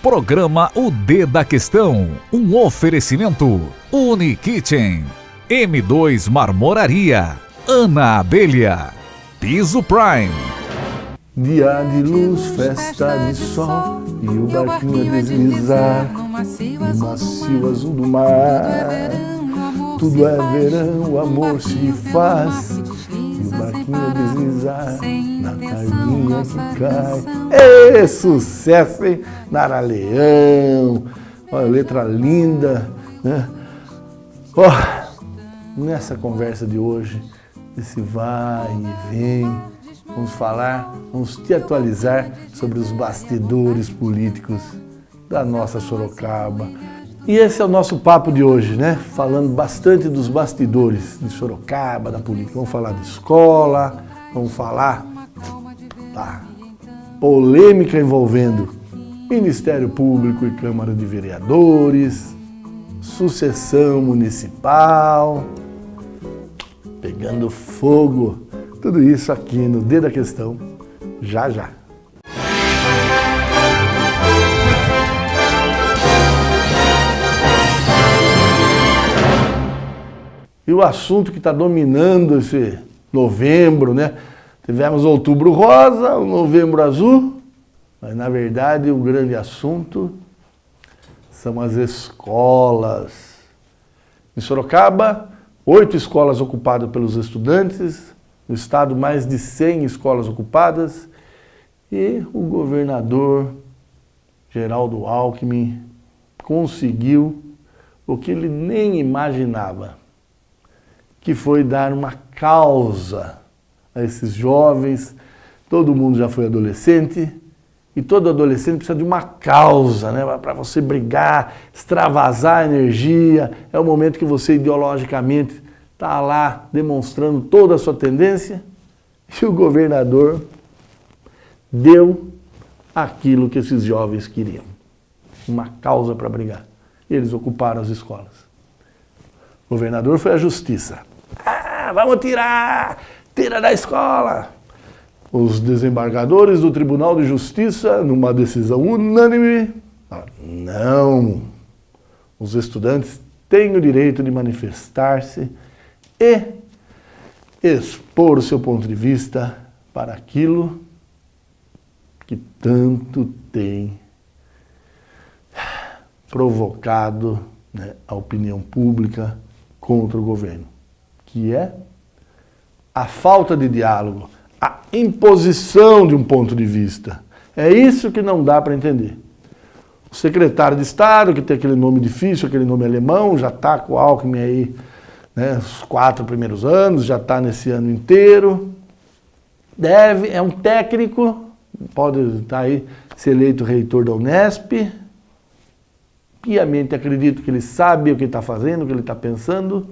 Programa O D da Questão, um oferecimento Unikitchen, M2 Marmoraria, Ana Abelha, Piso Prime. Dia de luz, festa de sol, e o barquinho a deslizar no macio azul do mar. Tudo é verão, o amor se faz, e o barquinho a deslizar na tardinha que cai. Ê, sucesso, hein? Nara Leão, olha, letra linda, né? Nessa conversa de hoje, esse vai e vem, vamos te atualizar sobre os bastidores políticos da nossa Sorocaba. E esse é o nosso papo de hoje, né? Falando bastante dos bastidores de Sorocaba, da política. Vamos falar de escola, vamos falar da polêmica envolvendo Ministério Público e Câmara de Vereadores, sucessão municipal, pegando fogo. Tudo isso aqui no D da Questão, já já. E o assunto que está dominando esse novembro, né? Tivemos outubro rosa, o novembro azul, mas na verdade o grande assunto são as escolas. Em Sorocaba, 8 escolas ocupadas pelos estudantes, no estado mais de 100 escolas ocupadas, e o governador Geraldo Alckmin conseguiu o que ele nem imaginava, que foi dar uma causa a esses jovens. Todo mundo já foi adolescente, e todo adolescente precisa de uma causa, né? Para você brigar, extravasar energia. É o momento que você ideologicamente está lá demonstrando toda a sua tendência, e o governador deu aquilo que esses jovens queriam, uma causa para brigar. E eles ocuparam as escolas. O governador foi à justiça. Vamos tira da escola. Os desembargadores do Tribunal de Justiça, numa decisão unânime, não, os estudantes têm o direito de manifestar-se e expor o seu ponto de vista para aquilo que tanto tem provocado, né, a opinião pública contra o governo, que é a falta de diálogo, a imposição de um ponto de vista. É isso que não dá para entender. O secretário de Estado, que tem aquele nome difícil, aquele nome alemão, já está com o Alckmin aí, né, os 4 primeiros anos, já está nesse ano inteiro. É um técnico, pode estar aí, ser eleito reitor da Unesp. Piamente acredito que ele sabe o que está fazendo, o que ele está pensando,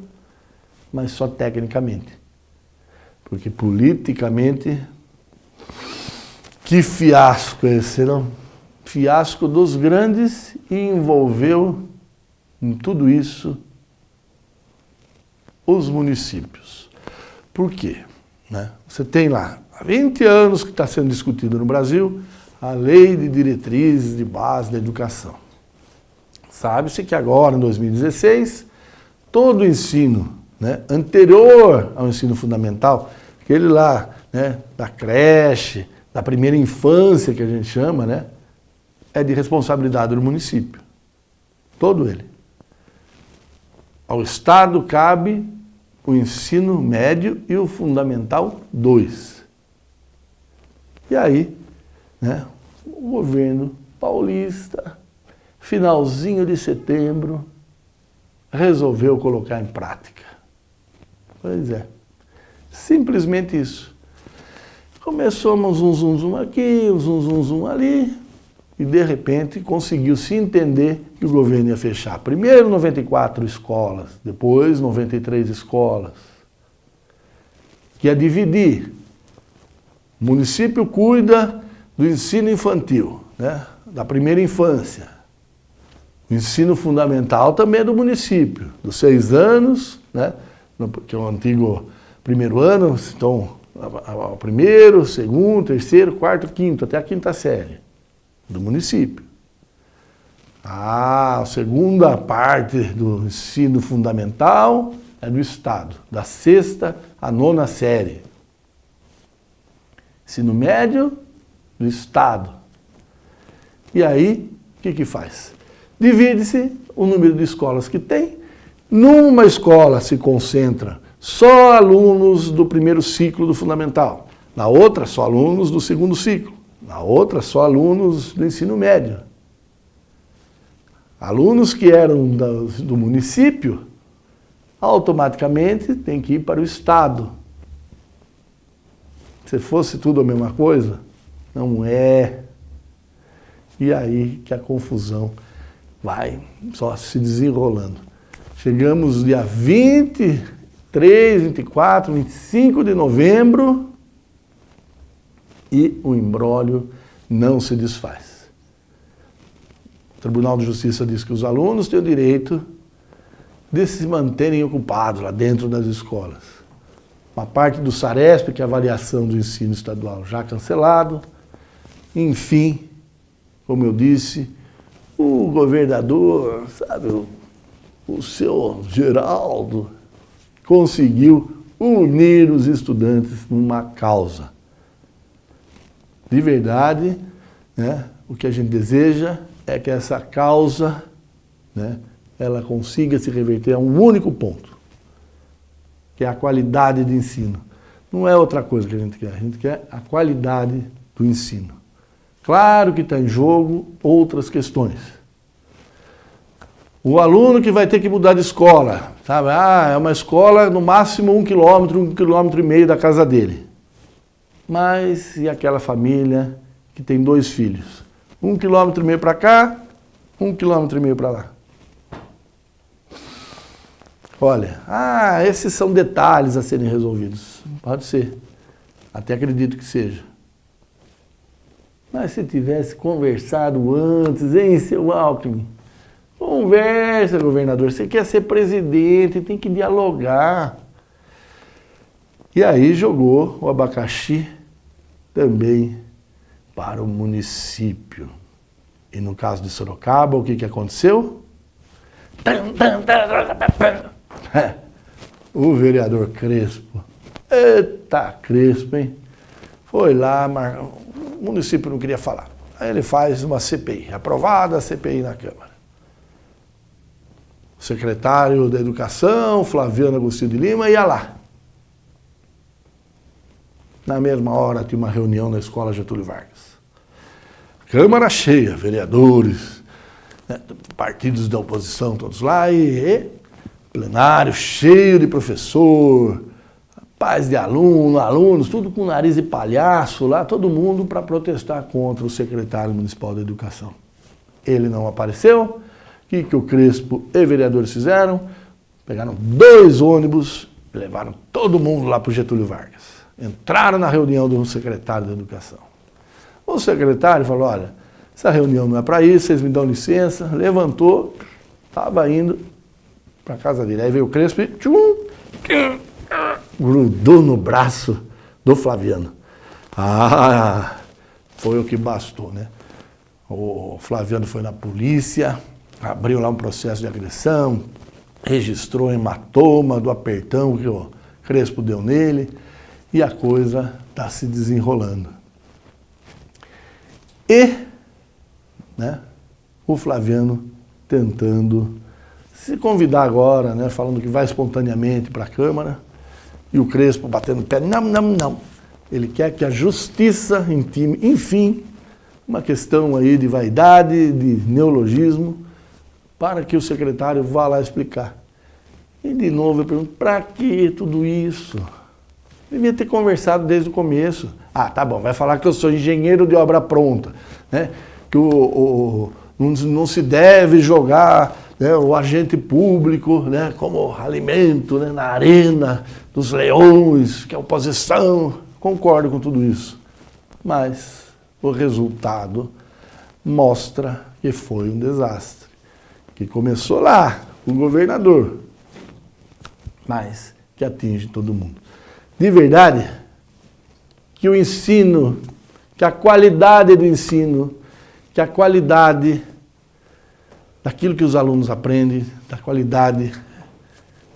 mas só tecnicamente. Porque politicamente, que fiasco esse, não? Fiasco dos grandes, e envolveu em tudo isso os municípios. Por quê? Né? Você tem lá, há 20 anos que está sendo discutido no Brasil, a Lei de Diretrizes de Base da Educação. Sabe-se que agora, em 2016, todo o ensino, né, anterior ao ensino fundamental, aquele lá, né, da creche, da primeira infância que a gente chama, né, é de responsabilidade do município. Todo ele. Ao Estado cabe o ensino médio e o fundamental 2. E aí, né, o governo paulista, finalzinho de setembro, resolveu colocar em prática. Pois é, simplesmente isso. Começou um zum aqui, um zum ali, e de repente conseguiu se entender que o governo ia fechar primeiro 94 escolas, depois 93 escolas, que ia dividir. O município cuida do ensino infantil, né, da primeira infância. O ensino fundamental também é do município, dos 6 anos, né, que é o antigo primeiro ano, então o primeiro, segundo, terceiro, quarto, quinto, até a 5ª série do município. A segunda parte do ensino fundamental é do Estado, da 6ª à 9ª série. Ensino médio, do Estado. E aí, o que faz? Divide-se o número de escolas que tem. Numa escola se concentra só alunos do primeiro ciclo do fundamental. Na outra, só alunos do segundo ciclo. Na outra, só alunos do ensino médio. Alunos que eram do município, automaticamente tem que ir para o Estado. Se fosse tudo a mesma coisa, não é. E aí que a confusão vai só se desenrolando. Chegamos dia 23, 24, 25 de novembro e o imbróglio não se desfaz. O Tribunal de Justiça diz que os alunos têm o direito de se manterem ocupados lá dentro das escolas. Uma parte do Saresp, que é a avaliação do ensino estadual, já cancelado. Enfim, como eu disse, o governador, sabe, o seu Geraldo, conseguiu unir os estudantes numa causa. De verdade, né, o que a gente deseja é que essa causa, né, ela consiga se reverter a um único ponto, que é a qualidade de ensino. Não é outra coisa que a gente quer a qualidade do ensino. Claro que está em jogo outras questões. O aluno que vai ter que mudar de escola, sabe? É uma escola no máximo 1 quilômetro, 1,5 quilômetros da casa dele. Mas e aquela família que tem 2 filhos? 1,5 quilômetro para cá, 1,5 quilômetro para lá. Olha, esses são detalhes a serem resolvidos. Pode ser. Até acredito que seja. Mas se tivesse conversado antes, hein, seu Alckmin? Conversa, governador. Você quer ser presidente, tem que dialogar. E aí jogou o abacaxi também para o município. E no caso de Sorocaba, o que aconteceu? O vereador Crespo. Eita, Crespo, hein? Foi lá, mas o município não queria falar. Aí ele faz uma CPI, aprovada a CPI na Câmara. O secretário da Educação, Flaviano Agostinho de Lima, ia lá. Na mesma hora tinha uma reunião na Escola Getúlio Vargas. Câmara cheia, vereadores, né, partidos da oposição todos lá e plenário cheio de professor, pais de alunos, tudo com nariz de palhaço lá, todo mundo para protestar contra o secretário municipal da Educação. Ele não apareceu. O que o Crespo e vereadores fizeram? Pegaram 2 ônibus e levaram todo mundo lá para o Getúlio Vargas. Entraram na reunião do secretário da Educação. O secretário falou, olha, essa reunião não é para isso, vocês me dão licença. Levantou, estava indo para a casa dele. Aí veio o Crespo e grudou no braço do Flaviano. Foi o que bastou, né? O Flaviano foi na polícia, abriu lá um processo de agressão, registrou hematoma do apertão que o Crespo deu nele e a coisa está se desenrolando. E, né, o Flaviano tentando se convidar agora, né, falando que vai espontaneamente para a Câmara, e o Crespo batendo o pé, não. Ele quer que a justiça intime, enfim, uma questão aí de vaidade, de neologismo, para que o secretário vá lá explicar. E de novo eu pergunto, para que tudo isso? Devia ter conversado desde o começo. Tá bom, vai falar que eu sou engenheiro de obra pronta, né? Que não se deve jogar, né, o agente público, né, como alimento, né, na arena dos leões, que é a oposição. Concordo com tudo isso. Mas o resultado mostra que foi um desastre. Que começou lá, o governador, mas que atinge todo mundo. De verdade, que o ensino, que a qualidade do ensino, que a qualidade daquilo que os alunos aprendem, da qualidade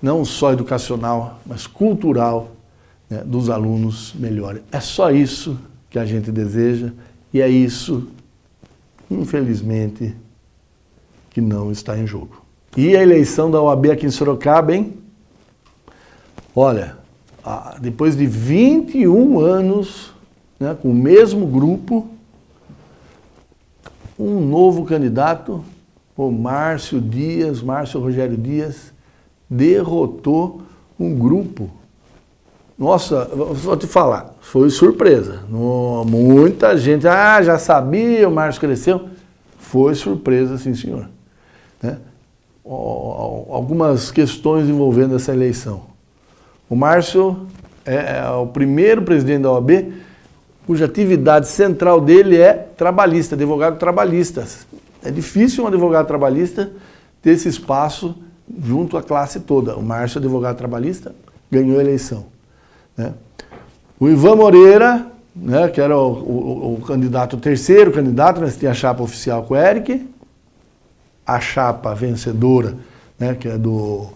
não só educacional, mas cultural, né, dos alunos melhore. É só isso que a gente deseja e é isso, infelizmente, que não está em jogo. E a eleição da OAB aqui em Sorocaba, hein? Olha, depois de 21 anos, né, com o mesmo grupo, um novo candidato, o Márcio Rogério Dias, derrotou um grupo. Nossa, vou te falar, foi surpresa. Muita gente, já sabia, o Márcio cresceu. Foi surpresa, sim, senhor. Né? Algumas questões envolvendo essa eleição. O Márcio é o primeiro presidente da OAB cuja atividade central dele é trabalhista, advogado trabalhista. É difícil um advogado trabalhista ter esse espaço junto à classe toda. O Márcio, advogado trabalhista, ganhou a eleição. Né? O Ivan Moreira, né, que era o candidato, o terceiro candidato, né, tinha a chapa oficial com o Eric, a chapa vencedora, né, que é do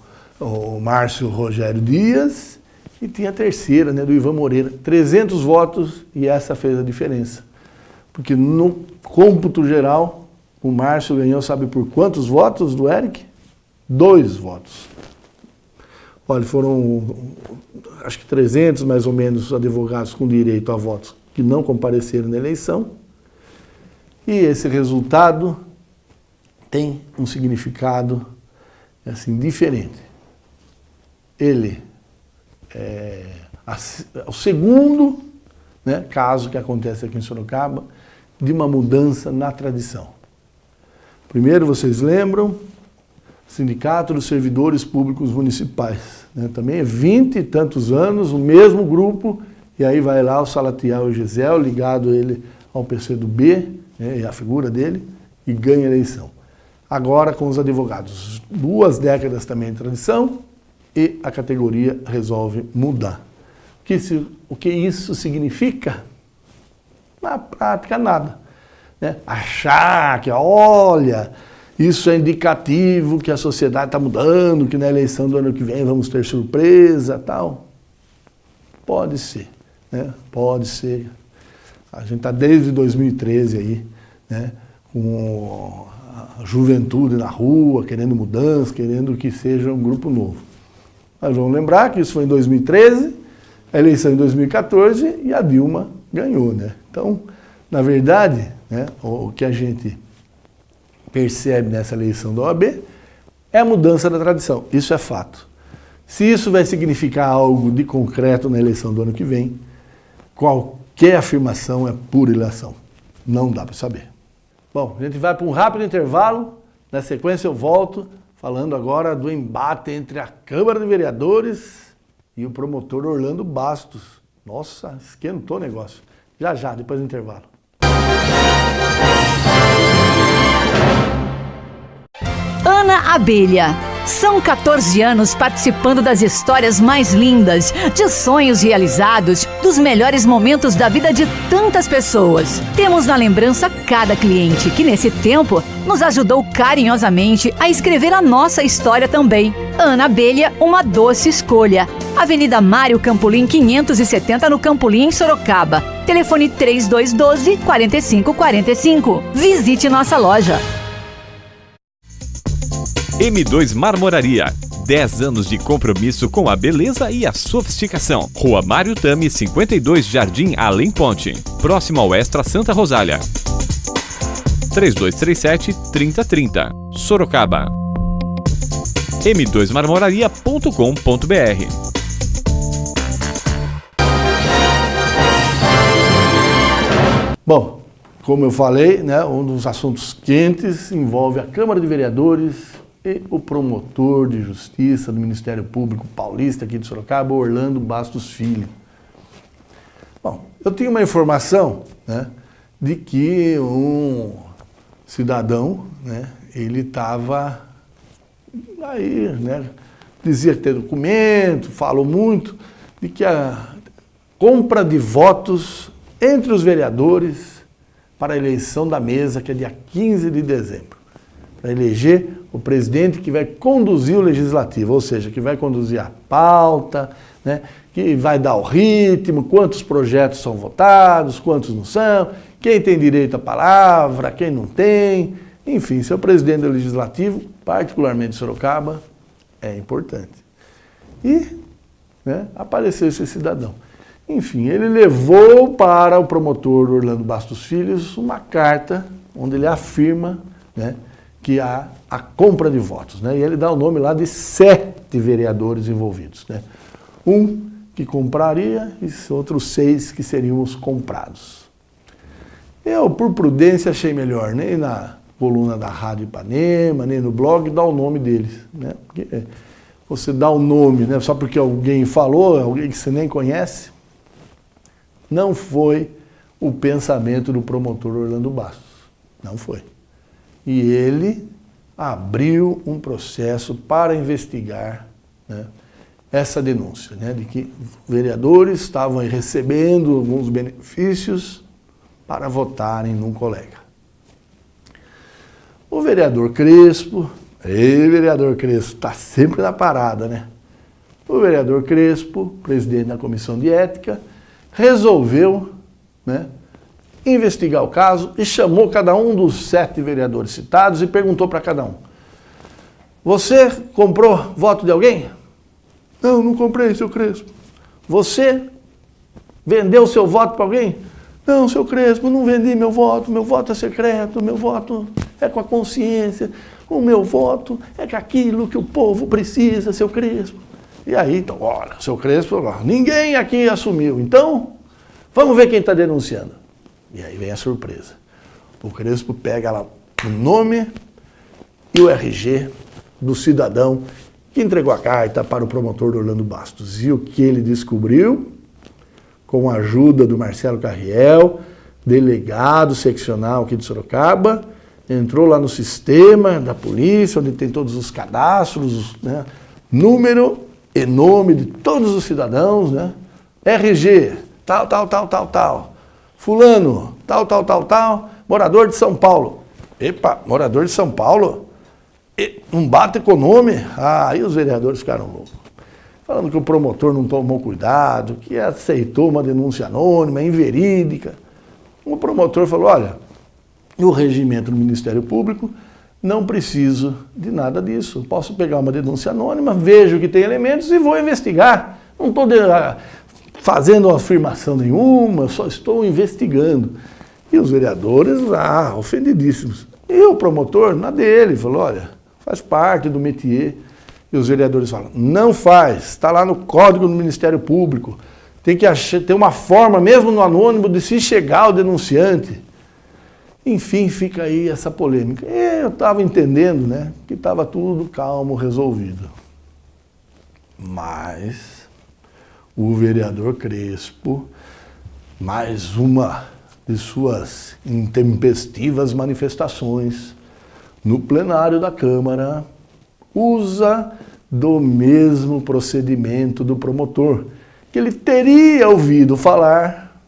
Márcio Rogério Dias, e tinha a terceira, né, do Ivan Moreira, 300 votos, e essa fez a diferença. Porque no cômputo geral, o Márcio ganhou, sabe por quantos votos do Eric? 2 votos. Olha, foram, acho que 300 mais ou menos advogados com direito a votos que não compareceram na eleição. E esse resultado tem um significado assim, diferente. Ele é o segundo, né, caso que acontece aqui em Sorocaba de uma mudança na tradição. Primeiro, vocês lembram, Sindicato dos Servidores Públicos Municipais. Né? Também é 20 e tantos anos, o mesmo grupo, e aí vai lá o Salatiel e Gisel, ligado ele ao PCdoB, né, e a figura dele, e ganha a eleição. Agora com os advogados. 2 décadas também de tradição, e a categoria resolve mudar. O que isso significa? Na prática, nada. Né? Achar que, olha, isso é indicativo que a sociedade está mudando, que na eleição do ano que vem vamos ter surpresa, tal. Pode ser, né? Pode ser. A gente está desde 2013 aí, né? Com a juventude na rua, querendo mudança, querendo que seja um grupo novo. Mas vamos lembrar que isso foi em 2013, a eleição em 2014 e a Dilma ganhou, né? Então, na verdade, né, o que a gente percebe nessa eleição da OAB é a mudança da tradição. Isso é fato. Se isso vai significar algo de concreto na eleição do ano que vem, qualquer afirmação é pura ilação. Não dá para saber. Bom, a gente vai para um rápido intervalo. Na sequência eu volto falando agora do embate entre a Câmara de Vereadores e o promotor Orlando Bastos. Nossa, esquentou o negócio. Já, depois do intervalo. Ana Abelha. São 14 anos participando das histórias mais lindas, de sonhos realizados, dos melhores momentos da vida de tantas pessoas. Temos na lembrança cada cliente que, nesse tempo, nos ajudou carinhosamente a escrever a nossa história também. Ana Abelha, uma doce escolha. Avenida Mário Campolim 570, no Campolim, em Sorocaba. Telefone 3212-4545. Visite nossa loja. M2 Marmoraria. 10 anos de compromisso com a beleza e a sofisticação. Rua Mário Tami, 52, Jardim Além Ponte. Próximo ao Extra Santa Rosália. 3237-3030. Sorocaba. m2marmoraria.com.br. Bom, como eu falei, né, um dos assuntos quentes envolve a Câmara de Vereadores e o promotor de justiça do Ministério Público Paulista aqui de Sorocaba, Orlando Bastos Filho. Bom, eu tinha uma informação, né, de que um cidadão, né, ele estava aí, né, dizia que tem documento, falou muito, de que a compra de votos entre os vereadores para a eleição da mesa, que é dia 15 de dezembro. para eleger o presidente que vai conduzir o legislativo, ou seja, que vai conduzir a pauta, né, que vai dar o ritmo, quantos projetos são votados, quantos não são, quem tem direito à palavra, quem não tem, enfim, ser o presidente do legislativo, particularmente de Sorocaba, é importante. E, né, apareceu esse cidadão. Enfim, ele levou para o promotor Orlando Bastos Filhos uma carta onde ele afirma, né, que há a compra de votos, né? E ele dá o nome lá de 7 vereadores envolvidos, né? Um que compraria e outros 6 que seriam os comprados. Eu, por prudência, achei melhor nem na coluna da Rádio Ipanema, nem no blog, dar o nome deles, né? Porque você dá o nome, né, só porque alguém falou, alguém que você nem conhece, não foi o pensamento do promotor Orlando Bastos. Não foi. E ele abriu um processo para investigar, né, essa denúncia, né, de que vereadores estavam recebendo alguns benefícios para votarem num colega. O vereador Crespo, vereador Crespo, está sempre na parada, né? O vereador Crespo, presidente da Comissão de Ética, resolveu, né, investigar o caso e chamou cada um dos 7 vereadores citados e perguntou para cada um: você comprou voto de alguém? Não, não comprei, seu Crespo. Você vendeu seu voto para alguém? Não, seu Crespo, não vendi meu voto é secreto, meu voto é com a consciência, o meu voto é com aquilo que o povo precisa, seu Crespo. E aí, então, olha, seu Crespo, ninguém aqui assumiu, então vamos ver quem está denunciando. E aí vem a surpresa. O Crespo pega lá o nome e o RG do cidadão que entregou a carta para o promotor Orlando Bastos. E o que ele descobriu, com a ajuda do Marcelo Carriel, delegado seccional aqui de Sorocaba, entrou lá no sistema da polícia, onde tem todos os cadastros, né, número e nome de todos os cidadãos, né, RG, tal. Fulano, tal, morador de São Paulo. Epa, morador de São Paulo? Não bate com o nome? Aí os vereadores ficaram loucos. Falando que o promotor não tomou cuidado, que aceitou uma denúncia anônima, inverídica. O promotor falou: olha, no regimento do Ministério Público, não preciso de nada disso. Posso pegar uma denúncia anônima, vejo que tem elementos e vou investigar. Não estou fazendo afirmação nenhuma, só estou investigando. E os vereadores, ofendidíssimos. E o promotor, na dele, falou: olha, faz parte do métier. E os vereadores falam: não faz, está lá no Código do Ministério Público. Tem que ter uma forma, mesmo no anônimo, de se chegar ao denunciante. Enfim, fica aí essa polêmica. E eu estava entendendo, né, que estava tudo calmo, resolvido. Mas o vereador Crespo, mais uma de suas intempestivas manifestações no plenário da Câmara, usa do mesmo procedimento do promotor, que ele teria ouvido falar,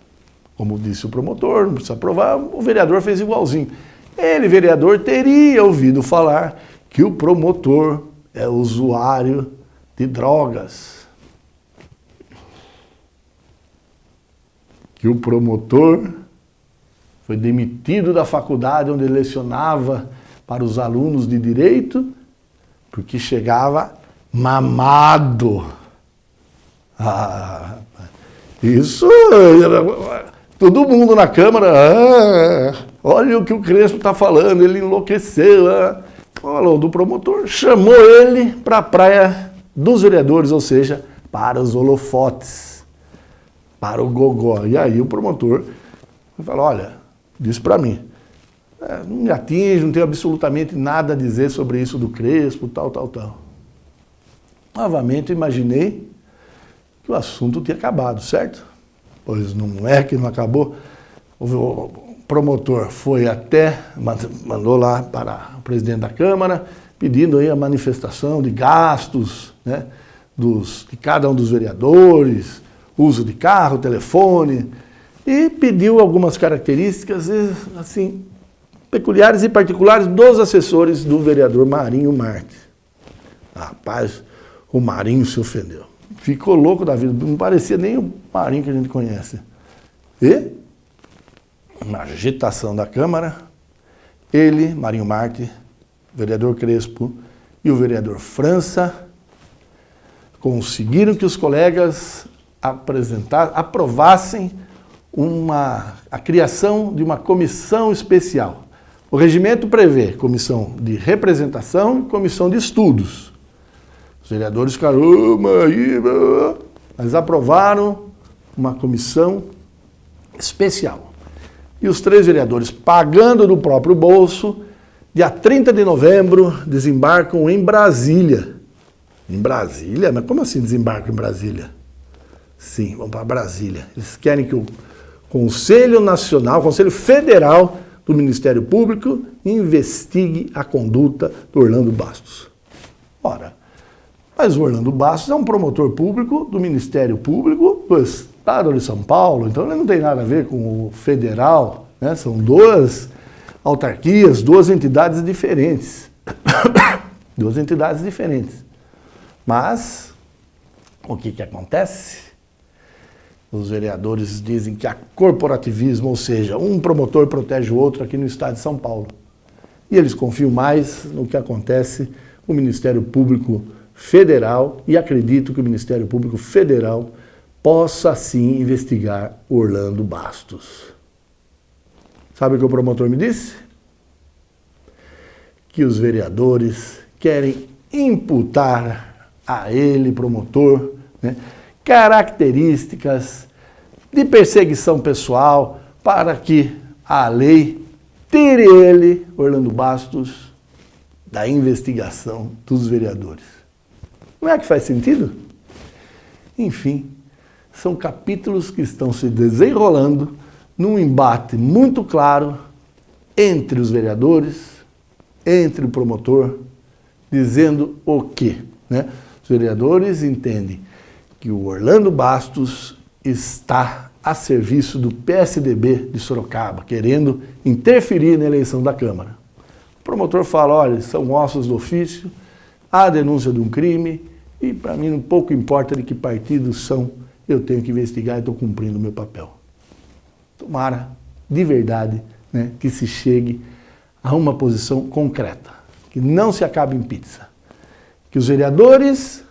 como disse o promotor, não precisa provar, o vereador fez igualzinho. Ele, vereador, teria ouvido falar que o promotor é usuário de drogas. Que o promotor foi demitido da faculdade onde ele lecionava para os alunos de direito, porque chegava mamado. Isso, todo mundo na Câmara, olha o que o Crespo está falando, ele enlouqueceu. Falou do promotor, chamou ele para a praia dos vereadores, ou seja, para os holofotes, para o gogó. E aí o promotor falou: olha, disse para mim, não me atinge, não tenho absolutamente nada a dizer sobre isso do Crespo, tal. Novamente imaginei que o assunto tinha acabado, certo? Pois não é que não acabou. O promotor foi até, mandou lá para o presidente da Câmara, pedindo aí a manifestação de gastos, né, de cada um dos vereadores, uso de carro, telefone, e pediu algumas características, assim, peculiares e particulares dos assessores do vereador Marinho Marques. Rapaz, o Marinho se ofendeu. Ficou louco da vida, não parecia nem o Marinho que a gente conhece. E, na agitação da Câmara, ele, Marinho Marques, o vereador Crespo e o vereador França conseguiram que os colegas aprovassem a criação de uma comissão especial. O regimento prevê comissão de representação e comissão de estudos. Os vereadores ficaram, mas aprovaram uma comissão especial. E os 3 vereadores, pagando do próprio bolso, dia 30 de novembro, desembarcam em Brasília. Em Brasília? Mas como assim desembarcam em Brasília? Sim, vão para Brasília. Eles querem que o Conselho Nacional, o Conselho Federal do Ministério Público investigue a conduta do Orlando Bastos. Ora, mas o Orlando Bastos é um promotor público do Ministério Público do Estado de São Paulo, então ele não tem nada a ver com o federal, né? São 2 autarquias, 2 entidades diferentes. 2 entidades diferentes. Mas, o que acontece? Os vereadores dizem que há corporativismo, ou seja, um promotor protege o outro aqui no estado de São Paulo. E eles confiam mais no que acontece com o Ministério Público Federal e acreditam que o Ministério Público Federal possa sim investigar Orlando Bastos. Sabe o que o promotor me disse? Que os vereadores querem imputar a ele, promotor, né, características de perseguição pessoal para que a lei tire ele, Orlando Bastos, da investigação dos vereadores. Não é que faz sentido? Enfim, são capítulos que estão se desenrolando num embate muito claro entre os vereadores, entre o promotor, dizendo o quê? Né? Os vereadores entendem que o Orlando Bastos está a serviço do PSDB de Sorocaba, querendo interferir na eleição da Câmara. O promotor fala, olha, são ossos do ofício, há denúncia de um crime, e para mim pouco importa de que partidos são, eu tenho que investigar e estou cumprindo o meu papel. Tomara, de verdade, né, que se chegue a uma posição concreta, que não se acabe em pizza, que os vereadores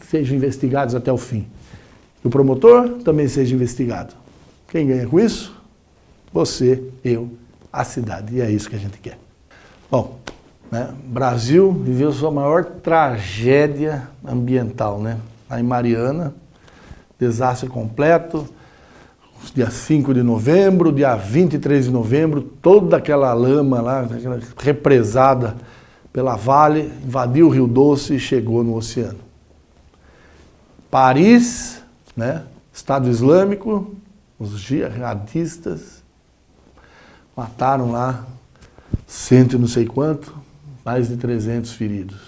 sejam investigados até o fim, que o promotor também seja investigado. Quem ganha com isso? Você, eu, a cidade, e é isso que a gente quer. Bom, né, Brasil viveu sua maior tragédia ambiental, né? Lá em Mariana, desastre completo, dia 5 de novembro, dia 23 de novembro, toda aquela lama lá, aquela represada pela Vale, invadiu o Rio Doce e chegou no oceano. Paris, né, Estado Islâmico, os jihadistas mataram lá 100 e não sei quanto, mais de 300 feridos.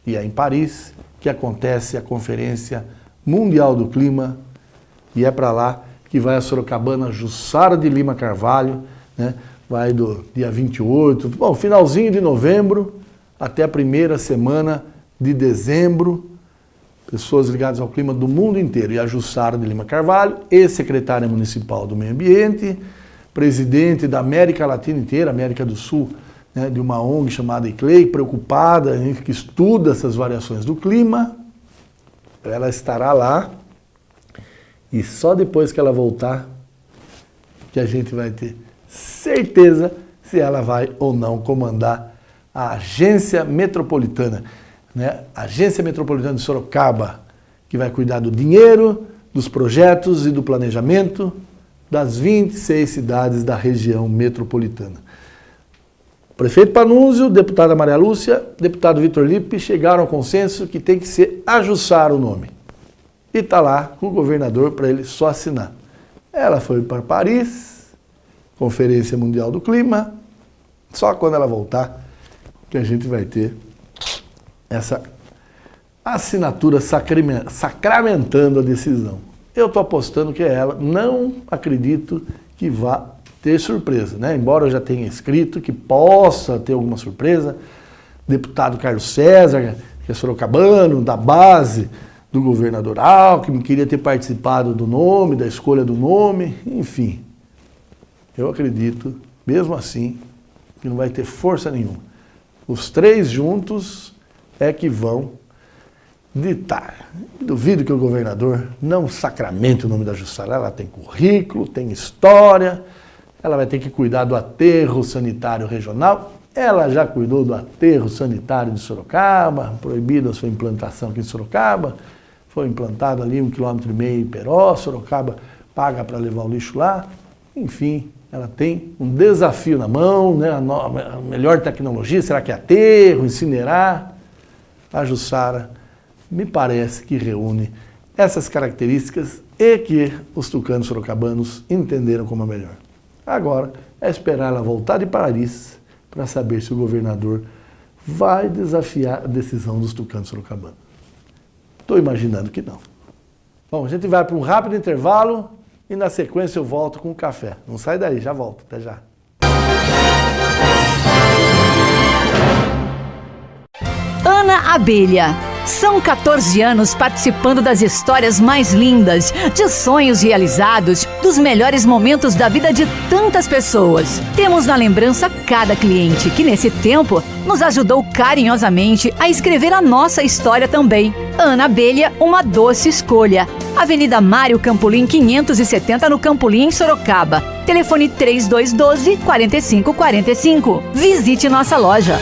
E é em Paris que acontece a Conferência Mundial do Clima, e é para lá que vai a sorocabana Jussara de Lima Carvalho, né? Vai do dia 28, bom, finalzinho de novembro até a primeira semana de dezembro, pessoas ligadas ao clima do mundo inteiro. E a Jussara de Lima Carvalho, ex-secretária municipal do Meio Ambiente, presidente da América Latina inteira, América do Sul, né, de uma ONG chamada ICLEI, preocupada, que estuda essas variações do clima. Ela estará lá e só depois que ela voltar que a gente vai ter certeza se ela vai ou não comandar a Agência Metropolitana, né? A Agência Metropolitana de Sorocaba, que vai cuidar do dinheiro, dos projetos e do planejamento das 26 cidades da região metropolitana. O prefeito Panunzio, deputada Maria Lúcia, deputado Vitor Lippe chegaram ao consenso que tem que ser a Jussara o nome. E está lá com o governador para ele só assinar. Ela foi para Paris, Conferência Mundial do Clima, só quando ela voltar que a gente vai ter essa assinatura sacramentando a decisão. Eu estou apostando que é ela, não acredito que vá ter surpresa, né? Embora eu já tenha escrito que possa ter alguma surpresa. Deputado Carlos César, que é sorocabano, da base do governador Alckmin, queria ter participado do nome, da escolha do nome, enfim. Eu acredito, mesmo assim, que não vai ter força nenhuma. Os três juntos é que vão ditar. Duvido que o governador não sacramente o nome da Jussara. Ela tem currículo, tem história, ela vai ter que cuidar do aterro sanitário regional. Ela já cuidou do aterro sanitário de Sorocaba, proibida a sua implantação aqui em Sorocaba. Foi implantado ali 1,5 km em Peró, Sorocaba paga para levar o lixo lá. Enfim, ela tem um desafio na mão, né? A melhor tecnologia, será que é aterro, incinerar? A Jussara me parece que reúne essas características e que os tucanos sorocabanos entenderam como a melhor. Agora é esperar ela voltar de Paris para saber se o governador vai desafiar a decisão dos tucanos sorocabanos. Estou imaginando que não. Bom, a gente vai para um rápido intervalo e na sequência eu volto com o café. Não sai daí, já volto. Até já. Ana Abelha. São 14 anos participando das histórias mais lindas, de sonhos realizados, dos melhores momentos da vida de tantas pessoas. Temos na lembrança cada cliente que, nesse tempo, nos ajudou carinhosamente a escrever a nossa história também. Ana Abelha, uma doce escolha. Avenida Mário Campolim 570, no Campolim, em Sorocaba. Telefone 3212-4545. Visite nossa loja.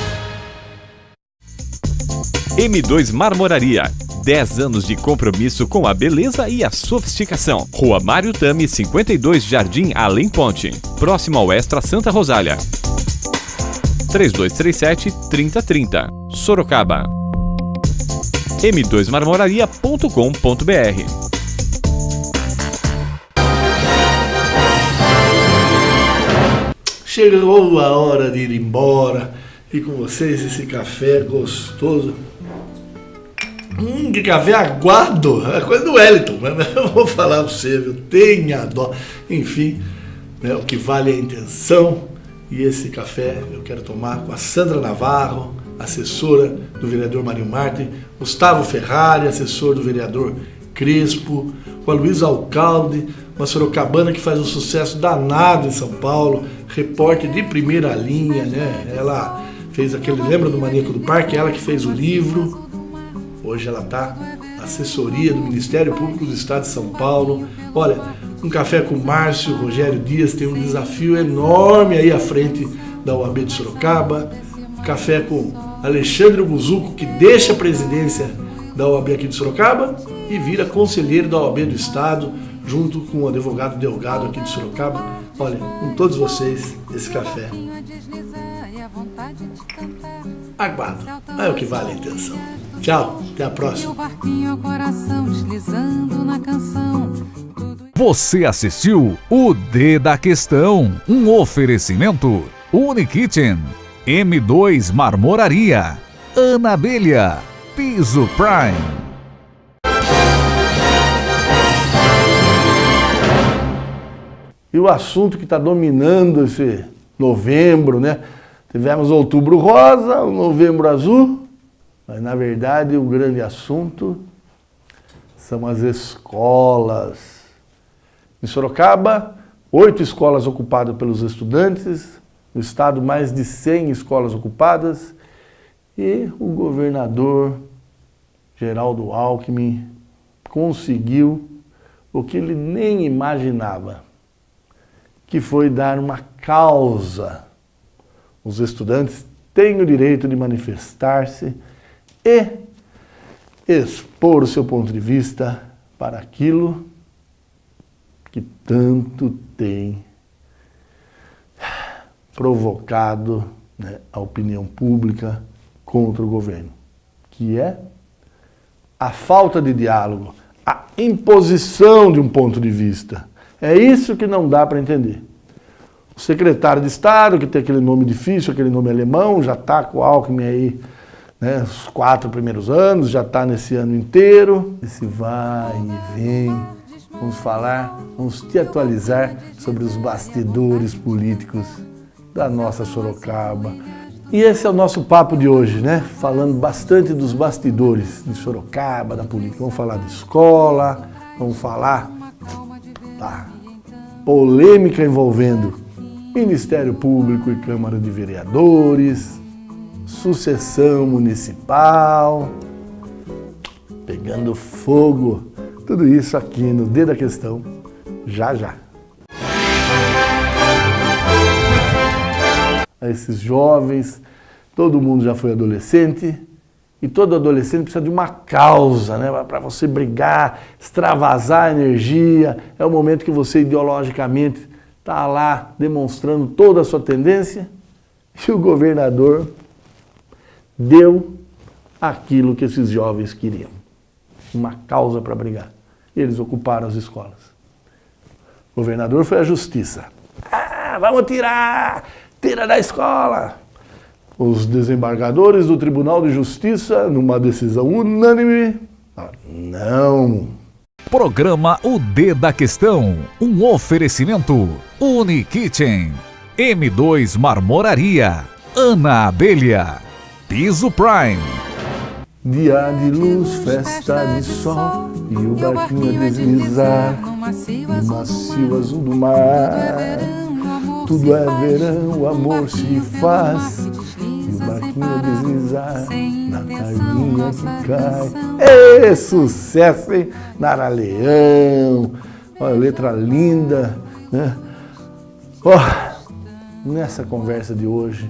M2 Marmoraria. 10 anos de compromisso com a beleza e a sofisticação. Rua Mário Tami, 52, Jardim Além Ponte. Próximo ao Extra Santa Rosália. 3237-3030. Sorocaba. m2marmoraria.com.br. Chegou a hora de ir embora e com vocês esse café gostoso. Que café aguado, é coisa do Wellington, mas eu vou falar para você, viu? Tenha dó. Enfim, né, o que vale é a intenção, e esse café eu quero tomar com a Sandra Navarro, assessora do vereador Mário Martin, Gustavo Ferrari, assessor do vereador Crespo, com a Luísa Alcalde, uma sorocabana que faz um sucesso danado em São Paulo, repórter de primeira linha, né? Ela fez aquele, lembra do Maníaco do Parque? Ela que fez o livro. Hoje ela está na assessoria do Ministério Público do Estado de São Paulo. Olha, um café com o Márcio Rogério Dias tem um desafio enorme aí à frente da OAB de Sorocaba. Café com Alexandre Buzuco, que deixa a presidência da OAB aqui de Sorocaba e vira conselheiro da OAB do Estado, junto com o advogado Delgado aqui de Sorocaba. Olha, com todos vocês, esse café aguado. É o que vale a intenção. Tchau, até a próxima. Você assistiu o D da Questão, um oferecimento Unikitchen, M2 Marmoraria, Ana Abelha, Piso Prime. E o assunto que está dominando esse novembro, né? Tivemos outubro rosa, o novembro azul, mas na verdade o grande assunto são as escolas. Em Sorocaba, 8 escolas ocupadas pelos estudantes, no estado mais de 100 escolas ocupadas, e o governador Geraldo Alckmin conseguiu o que ele nem imaginava, que foi dar uma causa. Os estudantes têm o direito de manifestar-se e expor o seu ponto de vista para aquilo que tanto tem provocado, né, a opinião pública contra o governo, que é a falta de diálogo, a imposição de um ponto de vista. É isso que não dá para entender. O secretário de Estado, que tem aquele nome difícil, aquele nome alemão, já está com o Alckmin aí, né, os 4 primeiros anos, já está nesse ano inteiro. Esse vai e vem, vamos te atualizar sobre os bastidores políticos da nossa Sorocaba. E esse é o nosso papo de hoje, né? Falando bastante dos bastidores de Sorocaba, da política. Vamos falar de escola, vamos falar da polêmica envolvendo Ministério Público e Câmara de Vereadores, sucessão municipal, pegando fogo, tudo isso aqui no D da Questão, já já. Esses jovens, todo mundo já foi adolescente e todo adolescente precisa de uma causa, né? Para você brigar, extravasar a energia. É o momento que você ideologicamente está lá demonstrando toda a sua tendência e o governador deu aquilo que esses jovens queriam, uma causa para brigar. Eles ocuparam as escolas. O governador foi à justiça. Vamos tira da escola. Os desembargadores do Tribunal de Justiça, numa decisão unânime, não. Programa O D da Questão, um oferecimento Unikitchen, M2 Marmoraria, Ana Abelha, Piso Prime. Dia de luz, festa de sol e o barquinho a deslizar no macio azul do mar. Tudo é verão, o amor se faz e o barquinho a deslizar na tardezinha que cai. Sucesso, hein? Nara Leão, olha, letra linda, né? Nessa conversa de hoje,